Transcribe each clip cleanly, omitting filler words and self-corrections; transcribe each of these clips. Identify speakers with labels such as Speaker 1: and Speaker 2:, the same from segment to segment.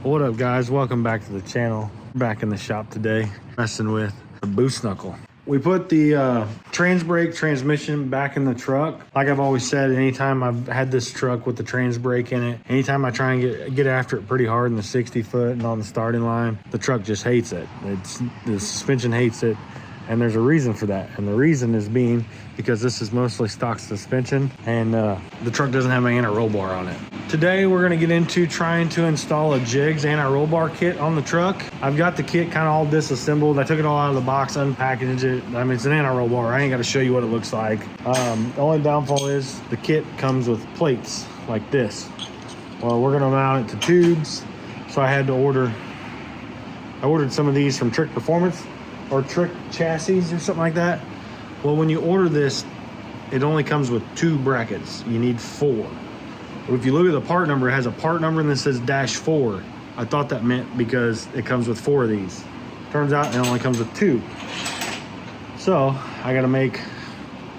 Speaker 1: What up, guys? Welcome back to the channel. Back in the shop today, messing with the boost knuckle. We put the trans brake transmission back in the truck. Like I've always said, anytime I've had this truck with the trans brake in it, anytime I try and get after it pretty hard in the 60 foot and on the starting line, the truck just hates it. The suspension hates it. And there's a reason for that. And the reason is being because this is mostly stock suspension and the truck doesn't have an anti-roll bar on it. Today, we're gonna get into trying to install a Jegs anti-roll bar kit on the truck. I've got the kit kind of all disassembled. I took it all out of the box, unpackaged it. I mean, it's an anti-roll bar. I ain't gotta show you what it looks like. The only downfall is the kit comes with plates like this. Well, we're gonna mount it to tubes. So I ordered some of these from Trick Performance or Trick Chassis or something like that. Well, when you order this, it only comes with 2 brackets. You need 4. If you look at the part number, it has a part number and then says -4. I thought that meant because it comes with 4 of these. Turns out it only comes with 2. So I gotta make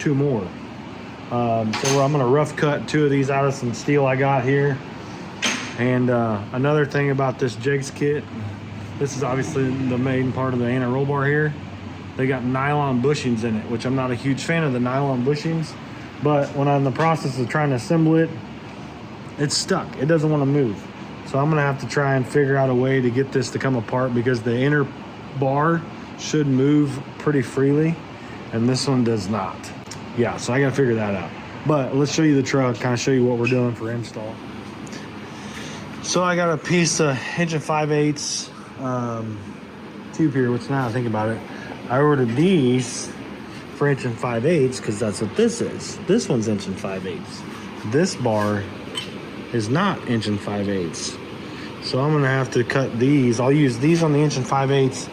Speaker 1: 2 more. So I'm gonna rough cut 2 of these out of some steel I got here. And another thing about this Jegs kit, this is obviously the main part of the anti-roll bar here. They got nylon bushings in it, which I'm not a huge fan of the nylon bushings, but when I'm in the process of trying to assemble it, it's stuck. It doesn't want to move. So I'm gonna have to try and figure out a way to get this to come apart because the inner bar should move pretty freely and this one does not. Yeah, so I gotta figure that out. But let's show you the truck, kind of show you what we're doing for install. So I got a piece of 1 5/8 tube here, which now I think about it, I ordered these for 1 5/8 because that's what this is. This one's 1 5/8. This bar is not 1 5/8. So I'm gonna have to cut these. I'll use these on the 1 5/8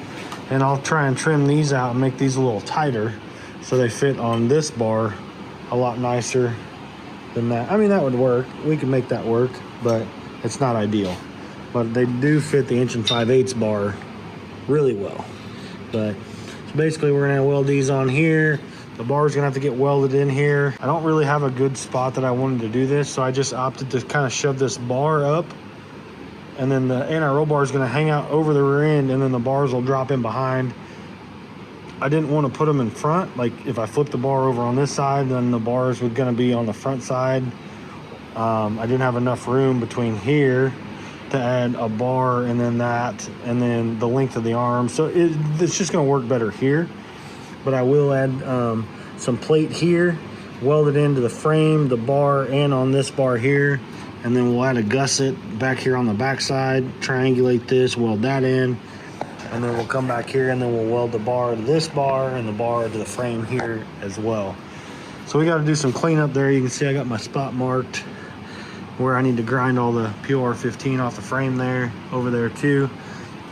Speaker 1: and I'll try and trim these out and make these a little tighter so they fit on this bar a lot nicer than that. I mean, that would work. We can make that work, but it's not ideal. But they do fit the 1 5/8 bar really well. But so basically we're gonna weld these on here. The bar's gonna have to get welded in here. I don't really have a good spot that I wanted to do this, so I just opted to kind of shove this bar up, and then the anti-roll bar is gonna hang out over the rear end, and then the bars will drop in behind. I didn't want to put them in front. Like if I flip the bar over on this side, then the bars were gonna be on the front side. I didn't have enough room between here to add a bar and then that, and then the length of the arm. So it's just gonna work better here. But I will add some plate here, weld it into the frame, the bar, and on this bar here. And then we'll add a gusset back here on the back side, triangulate this, weld that in. And then we'll come back here and then we'll weld the bar to this bar and the bar to the frame here as well. So we gotta do some cleanup there. You can see I got my spot marked where I need to grind all the POR15 off the frame there, over there too.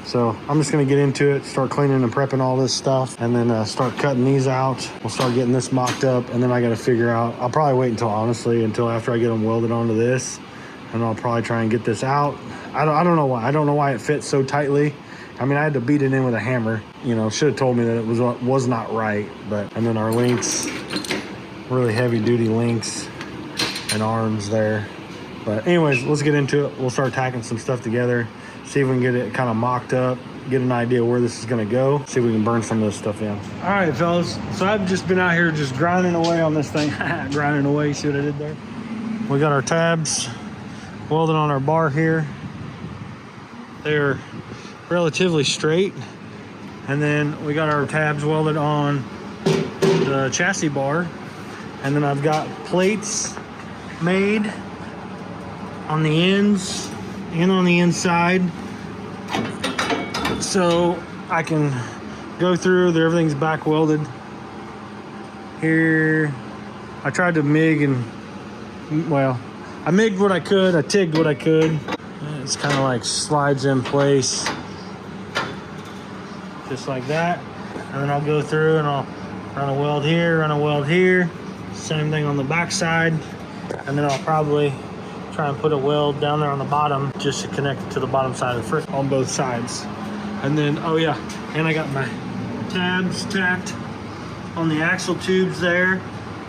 Speaker 1: So I'm just gonna get into it, start cleaning and prepping all this stuff, and then start cutting these out. We'll start getting this mocked up, and then I gotta figure out, I'll probably wait until after I get them welded onto this, and I'll probably try and get this out. I don't know why. I don't know why it fits so tightly. I mean, I had to beat it in with a hammer. You know, should have told me that it was not right. But and then our links, really heavy duty links and arms there. But anyways, let's get into it. We'll start tacking some stuff together, see if we can get it kind of mocked up, get an idea where this is gonna go, see if we can burn some of this stuff in. All right, fellas, so I've just been out here just grinding away on this thing. Grinding away, see what I did there? We got our tabs welded on our bar here. They're relatively straight. And then we got our tabs welded on the chassis bar. And then I've got plates made on the ends and on the inside, so I can go through there. Everything's back welded here. I tried to MIG and, well, I MIG'd what I could, I TIG'd what I could. It's kind of like slides in place just like that, and then I'll go through and I'll run a weld here, run a weld here, same thing on the back side, and then I'll probably try and put a weld down there on the bottom just to connect it to the bottom side of the frame on both sides. And then, oh yeah, and I got my tabs tacked on the axle tubes there.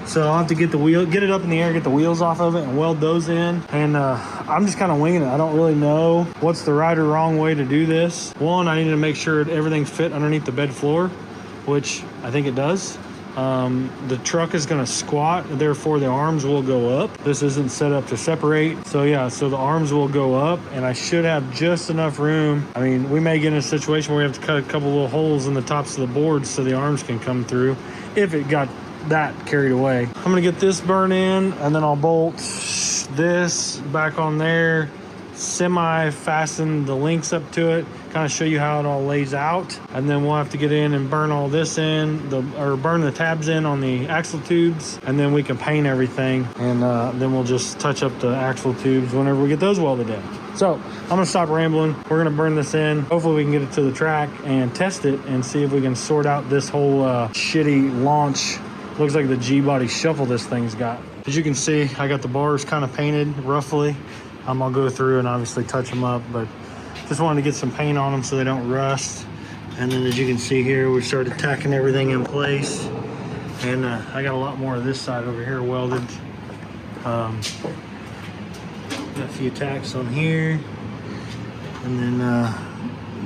Speaker 1: So I'll have to get the wheel, get it up in the air, get the wheels off of it and weld those in. And I I'm just kind of winging it. I don't really know what's the right or wrong way to do this. One, I need to make sure everything fit underneath the bed floor, which I think it does. The truck is going to squat, therefore the arms will go up. This isn't set up to separate. So yeah, so the arms will go up, and I should have just enough room. I mean, we may get in a situation where we have to cut a couple little holes in the tops of the boards so the arms can come through if it got that carried away. I'm gonna get this burn in, and then I'll bolt this back on there, semi fasten the links up to it, kind of show you how it all lays out, and then we'll have to get in and burn all this in, or burn the tabs in on the axle tubes, and then we can paint everything, and then we'll just touch up the axle tubes whenever we get those welded in. So I'm gonna stop rambling. We're gonna burn this in. Hopefully we can get it to the track and test it and see if we can sort out this whole shitty launch. Looks like the G-body shuffle this thing's got. As you can see, I got the bars kind of painted roughly. I'll go through and obviously touch them up, but just wanted to get some paint on them so they don't rust. And then as you can see here, we started tacking everything in place. And I got a lot more of this side over here welded. Got a few tacks on here. And then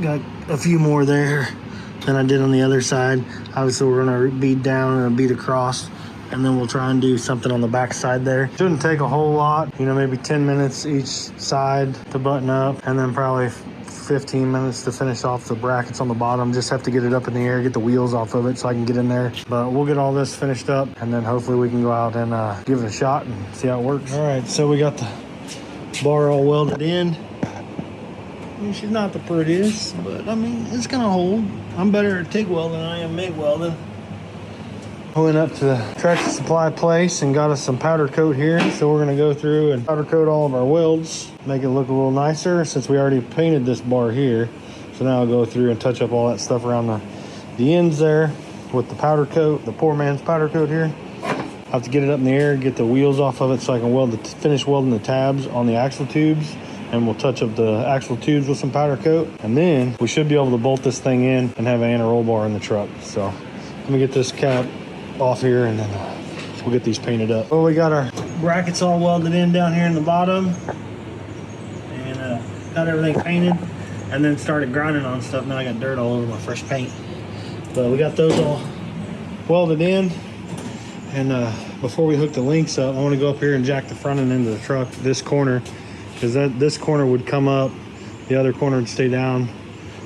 Speaker 1: got a few more there than I did on the other side. Obviously we're gonna bead down and bead across, and then we'll try and do something on the back side there. Shouldn't take a whole lot, you know, maybe 10 minutes each side to button up, and then probably 15 minutes to finish off the brackets on the bottom. Just have to get it up in the air, get the wheels off of it so I can get in there. But we'll get all this finished up, and then hopefully we can go out and give it a shot and see how it works. All right, so we got the bar all welded in. I mean, she's not the prettiest, but I mean, it's gonna hold. I'm better at TIG welding than I am MIG welding. I went up to the Tractor Supply place and got us some powder coat here. So we're gonna go through and powder coat all of our welds, make it look a little nicer since we already painted this bar here. So now I'll go through and touch up all that stuff around the ends there with the powder coat, the poor man's powder coat here. I have to get it up in the air, get the wheels off of it so I can finish welding the tabs on the axle tubes. And we'll touch up the axle tubes with some powder coat. And then we should be able to bolt this thing in and have a roll bar in the truck. So let me get this cap off here, and then we'll get these painted up. Well, we got our brackets all welded in down here in the bottom, and got everything painted, and then started grinding on stuff. Now I got dirt all over my fresh paint. But we got those all welded in. And before we hook the links up, I want to go up here and jack the front end into the truck, this corner, because this corner would come up, the other corner would stay down.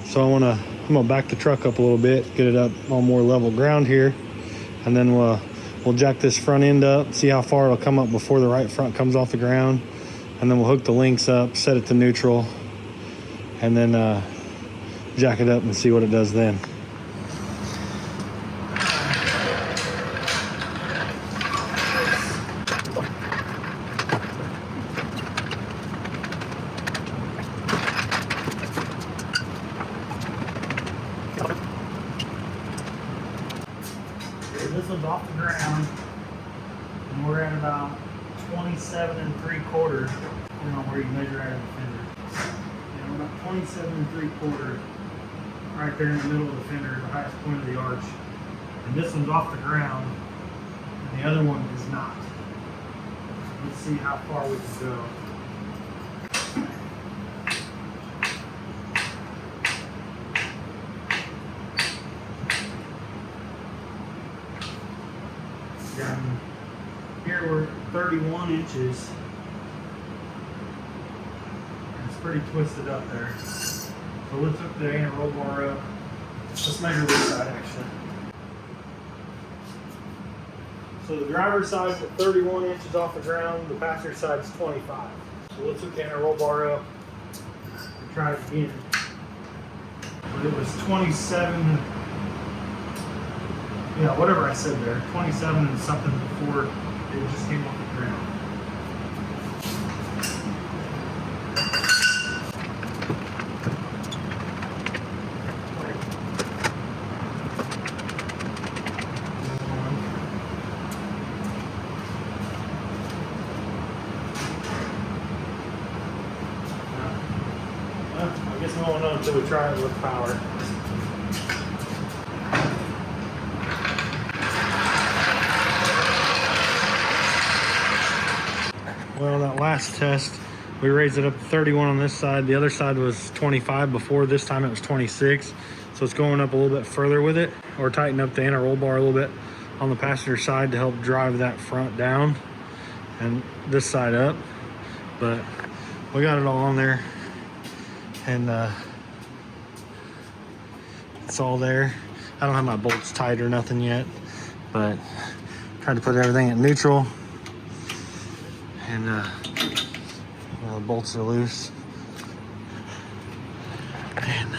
Speaker 1: So I'm gonna back the truck up a little bit, get it up on more level ground here, and then we'll jack this front end up, see how far it'll come up before the right front comes off the ground, and then we'll hook the links up, set it to neutral, and then jack it up and see what it does then. This one's off the ground, and we're at about 27 3/4, depending on where you measure out of the fender. And we're about 27 3/4, right there in the middle of the fender, the highest point of the arch. And this one's off the ground, and the other one is not. Let's see how far we can go. Down here we're 31 inches. It's pretty twisted up there. So let's hook the inner roll bar up. Let's measure this side actually. So the driver's side is 31 inches off the ground, the passenger side is 25. So let's hook the inner roll bar up and try it again. But it was 27. Yeah, whatever I said there, 27 and something before it just came off the ground. I guess we won't know until we try it with power. Well, that last test, We raised it up to 31 on this side. The other side was 25 before. This time it was 26. So it's going up a little bit further with it, or tighten up the inner roll bar a little bit on the passenger side to help drive that front down and this side up. But we got it all on there, and it's all there. I don't have my bolts tight or nothing yet, but tried to put everything at neutral, and the bolts are loose. And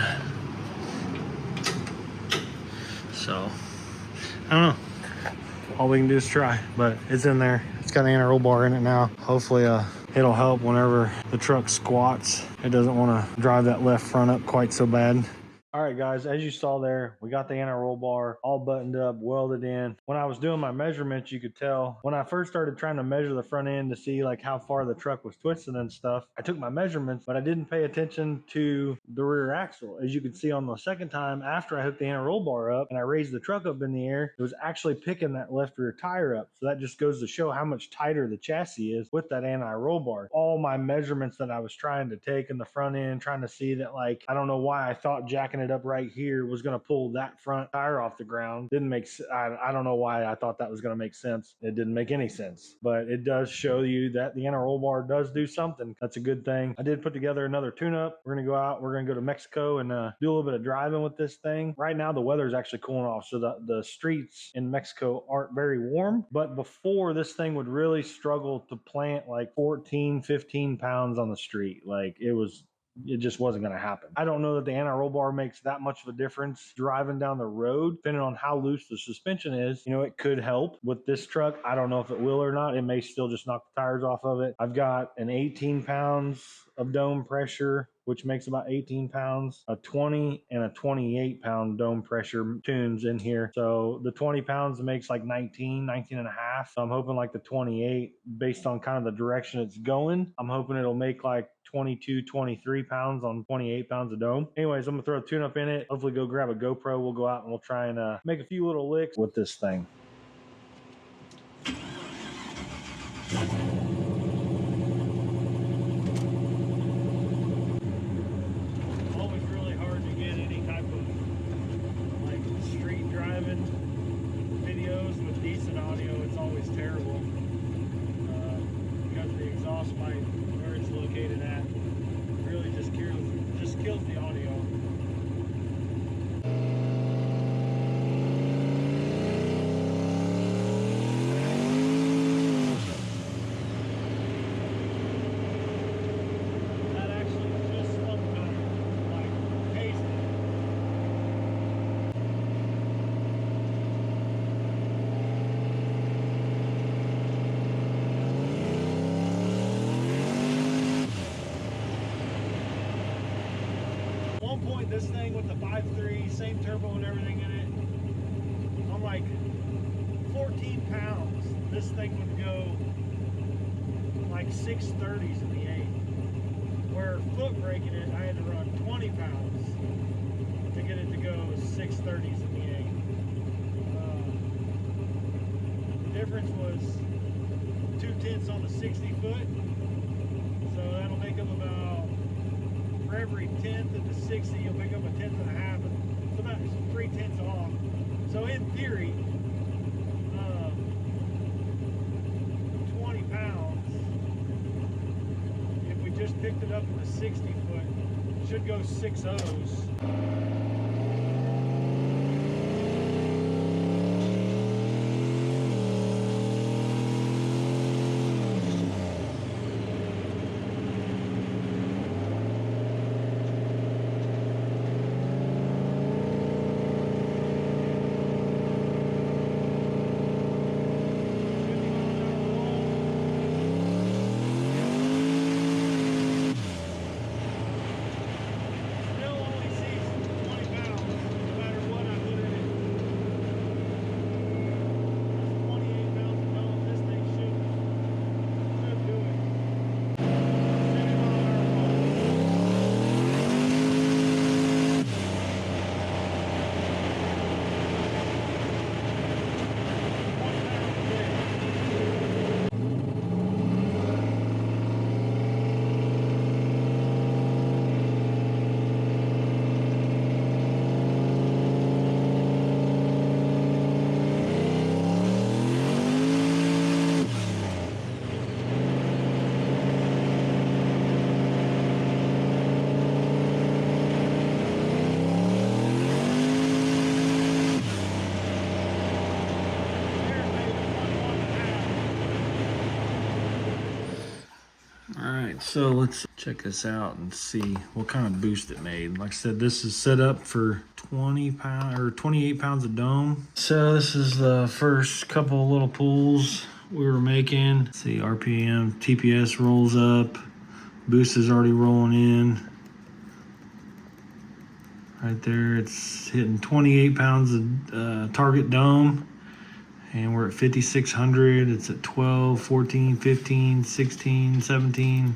Speaker 1: so I don't know. All we can do is try, but it's in there. It's got an inner roll bar in it now. Hopefully it'll help whenever the truck squats. It doesn't want to drive that left front up quite so bad. All right, guys, as you saw there, we got the inner roll bar all buttoned up, welded in. When I was doing my measurements, you could tell when I first started trying to measure the front end to see like how far the truck was twisted and stuff, I took my measurements, but I didn't pay attention to the rear axle. As you can see on the second time, after I hooked the inner roll bar up and I raised the truck up in the air, it was actually picking that left rear tire up. So that just goes to show how much tighter the chassis is with that anti-roll bar. All my measurements that I was trying to take in the front end, trying to see that, like, I don't know why I thought jacking it up right here was going to pull that front tire off the ground. Didn't make I don't know why I thought that was going to make sense. It didn't make any sense, but it does show you that the inner roll bar does do something. That's a good thing. I did put together another tune-up. We're going to go out, we're going to go to Mexico and do a little bit of driving with this thing. Right now the weather is actually cooling off, so the streets in Mexico aren't very warm, but before, this thing would really struggle to plant like 14, 15 pounds on the street. Like, it just wasn't going to happen. I don't know that the anti-roll bar makes that much of a difference driving down the road. Depending on how loose the suspension is, you know, it could help with this truck. I don't know if it will or not. It may still just knock the tires off of it. I've got an 18 pounds of dome pressure, which makes about 18 pounds, a 20 and a 28 pound dome pressure tunes in here. So the 20 pounds makes like 19 and a half. So I'm hoping like the 28, based on kind of the direction it's going, I'm hoping it'll make like 22, 23 pounds on 28 pounds of dome. Anyways, I'm gonna throw a tune up in it. Hopefully go grab a GoPro. We'll go out and we'll try and make a few little licks with this thing. Always really hard to get any type of like street driving videos with decent audio. It's always terrible because the exhaust pipe where it's located at really just kills the audio. This thing with the 5.3, same turbo and everything in it, on like 14 pounds, this thing would go like 630s in the 8. Where foot braking it, I had to run 20 pounds to get it to go 630s in the 8. The difference was 2/10 on the 60 foot, so that'll make them about, for every 10th of the 60, you'll pick up a 10th and a half. It's about 3/10 off. So in theory, 20 pounds, if we just picked it up in the 60 foot, should go 6.0s. Still only sees 20 pounds. So let's check this out and see what kind of boost it made. Like I said, this is set up for 20 pounds or 28 pounds of dome. So this is the first couple of little pulls we were making. Let's see, RPM, TPS rolls up. Boost is already rolling in. Right there, it's hitting 28 pounds of target dome. And we're at 5,600. It's at 12, 14, 15, 16, 17.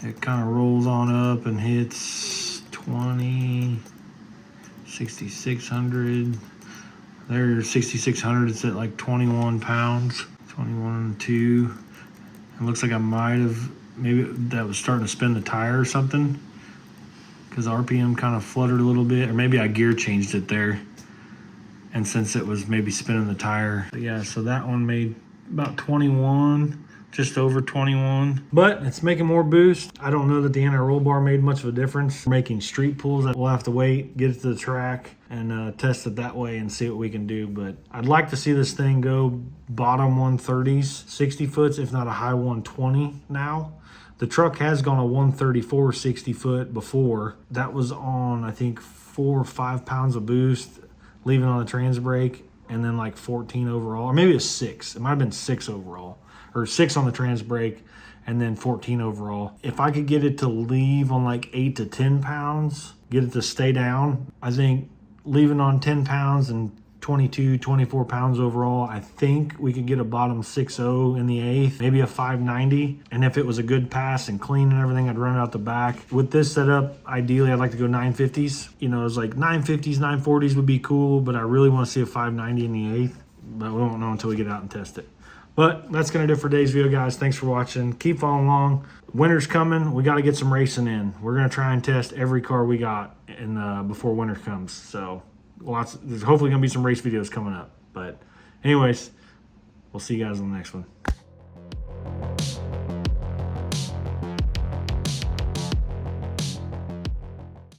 Speaker 1: It kind of rolls on up and hits 20, 6,600. There's 6,600. It's at like 21 pounds, 21.2. It looks like I might have, maybe that was starting to spin the tire or something, because RPM kind of fluttered a little bit, or maybe I gear changed it there. And since it was maybe spinning the tire. But yeah, so that one made about 21, just over 21. But it's making more boost. I don't know that the anti-roll bar made much of a difference. Making street pulls, we'll have to wait, get it to the track, and test it that way and see what we can do. But I'd like to see this thing go bottom 130s, 60 foots, if not a high 120 now. The truck has gone a 134 60 foot before. That was on, I think, 4 or 5 pounds of boost, leaving on the trans brake, and then like 14 overall, or maybe a 6. It might have been 6 overall, or 6 on the trans brake, and then 14 overall. If I could get it to leave on like 8 to 10 pounds, get it to stay down, I think leaving on 10 pounds and 22, 24 pounds overall, I think we could get a bottom 6.0 in the 8th, maybe a 590. And if it was a good pass and clean and everything, I'd run it out the back. With this setup, ideally, I'd like to go 950s. You know, it's like 950s, 940s would be cool, but I really want to see a 590 in the 8th. But we won't know until we get out and test it. But that's going to do it for today's video, guys. Thanks for watching. Keep following along. Winter's coming. We got to get some racing in. We're going to try and test every car we got before winter comes. So there's hopefully going to be some race videos coming up. But anyways, we'll see you guys on the next one.